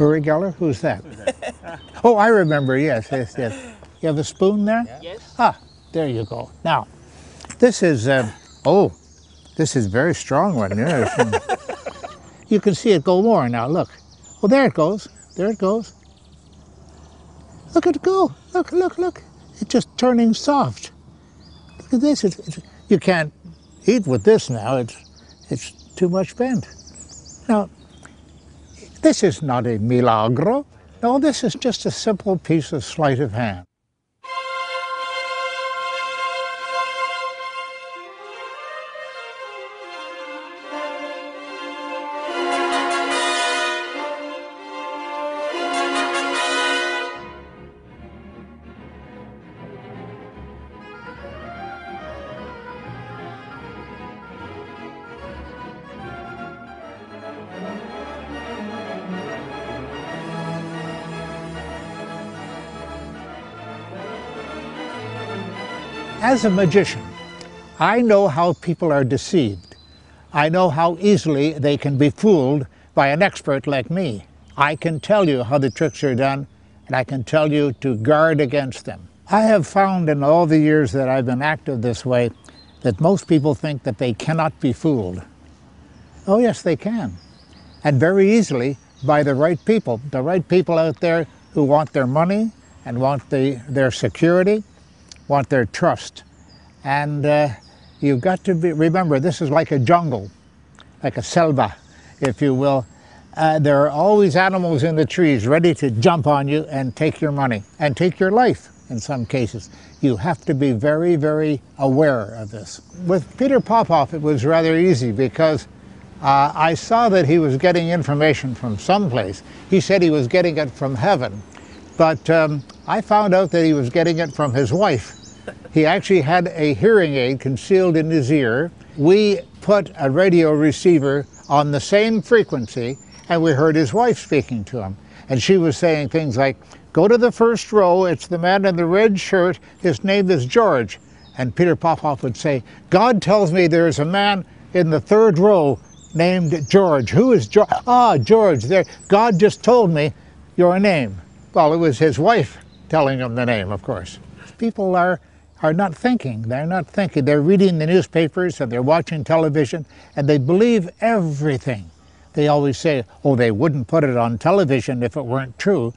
Uri Geller? Who's that? Oh, I remember, yes, yes, yes. You have a spoon there? Yes. Ah, there you go. Now, this is, oh, this is a very strong one. Yes. You can see it go more now, look. Well, there it goes. There it goes. Look at it go. Look, look, look. It's just turning soft. Look at this. You can't eat with this now. It's too much bent. Now, this is not a milagro. No, this is just a simple piece of sleight of hand. As a magician, I know how people are deceived. I know how easily they can be fooled by an expert like me. I can tell you how the tricks are done, and I can tell you to guard against them. I have found in all the years that I've been active this way that most people think that they cannot be fooled. Oh yes, they can. And very easily by the right people out there who want their money and want their security, want their trust. And you've got to remember, this is like a jungle, like a selva, if you will. There are always animals in the trees ready to jump on you and take your money and take your life in some cases. You have to be very, very aware of this. With Peter Popoff, it was rather easy because I saw that he was getting information from someplace. He said he was getting it from heaven, but I found out that he was getting it from his wife. He actually had a hearing aid concealed in his ear. We put a radio receiver on the same frequency, and we heard his wife speaking to him. And she was saying things like, "Go to the first row, it's the man in the red shirt, his name is George." And Peter Popoff would say, "God tells me there's a man in the third row named George." "Who is George?" "Ah, George, there. God just told me your name." Well, it was his wife telling him the name, of course. People are not thinking. They're not thinking. They're reading the newspapers and they're watching television and they believe everything. They always say, oh, they wouldn't put it on television if it weren't true.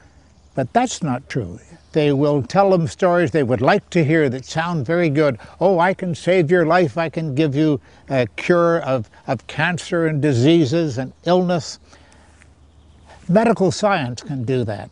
But that's not true. They will tell them stories they would like to hear that sound very good. Oh, I can save your life. I can give you a cure of cancer and diseases and illness. Medical science can do that.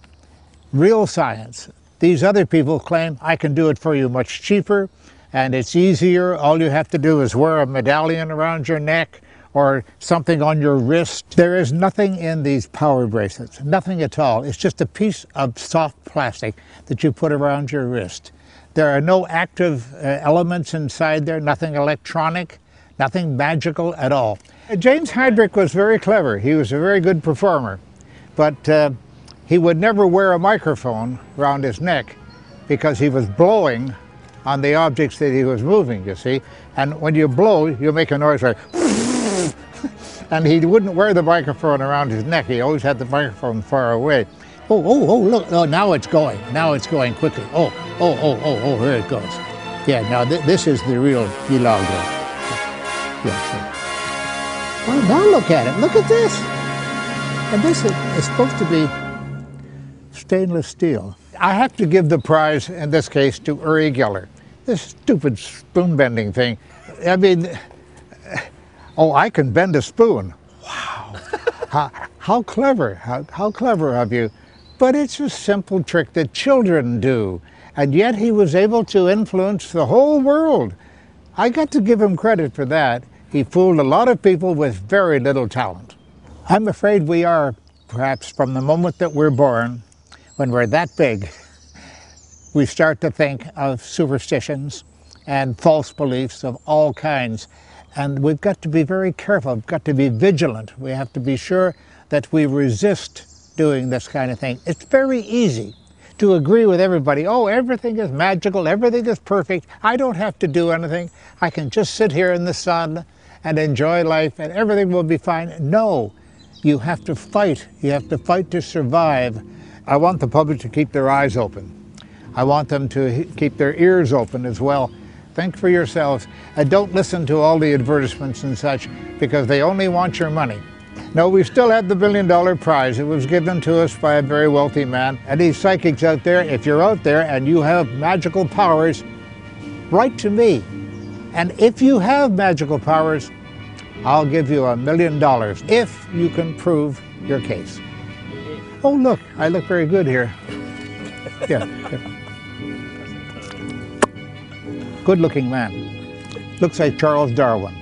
Real science. These other people claim, I can do it for you much cheaper, and it's easier. All you have to do is wear a medallion around your neck or something on your wrist. There is nothing in these power bracelets, nothing at all. It's just a piece of soft plastic that you put around your wrist. There are no active elements inside there, nothing electronic, nothing magical at all. James Heydrich was very clever. He was a very good performer, but he would never wear a microphone around his neck because he was blowing on the objects that he was moving, you see. And when you blow, you make a noise like and he wouldn't wear the microphone around his neck. He always had the microphone far away. Oh, look, oh, now it's going. Now it's going quickly. Oh, here it goes. Yeah, now this is the real milagro. Yes. Well, now look at it. Look at this. And this is supposed to be stainless steel. I have to give the prize, in this case, to Uri Geller. This stupid spoon bending thing. I mean, oh, I can bend a spoon. Wow. How clever, how clever of you. But it's a simple trick that children do. And yet he was able to influence the whole world. I got to give him credit for that. He fooled a lot of people with very little talent. I'm afraid we are, perhaps from the moment that we're born, when we're that big, we start to think of superstitions and false beliefs of all kinds. And we've got to be very careful. We've got to be vigilant. We have to be sure that we resist doing this kind of thing. It's very easy to agree with everybody. Oh, everything is magical. Everything is perfect. I don't have to do anything. I can just sit here in the sun and enjoy life and everything will be fine. No, You have to fight. You have to fight to survive. I want the public to keep their eyes open. I want them to keep their ears open as well. Think for yourselves, and don't listen to all the advertisements and such, because they only want your money. No, we still have the $1 billion prize. It was given to us by a very wealthy man. And these psychics out there, if you're out there and you have magical powers, write to me. And if you have magical powers, I'll give you $1 million if you can prove your case. Oh, look, I look very good here. Yeah. Good-looking man. Looks like Charles Darwin.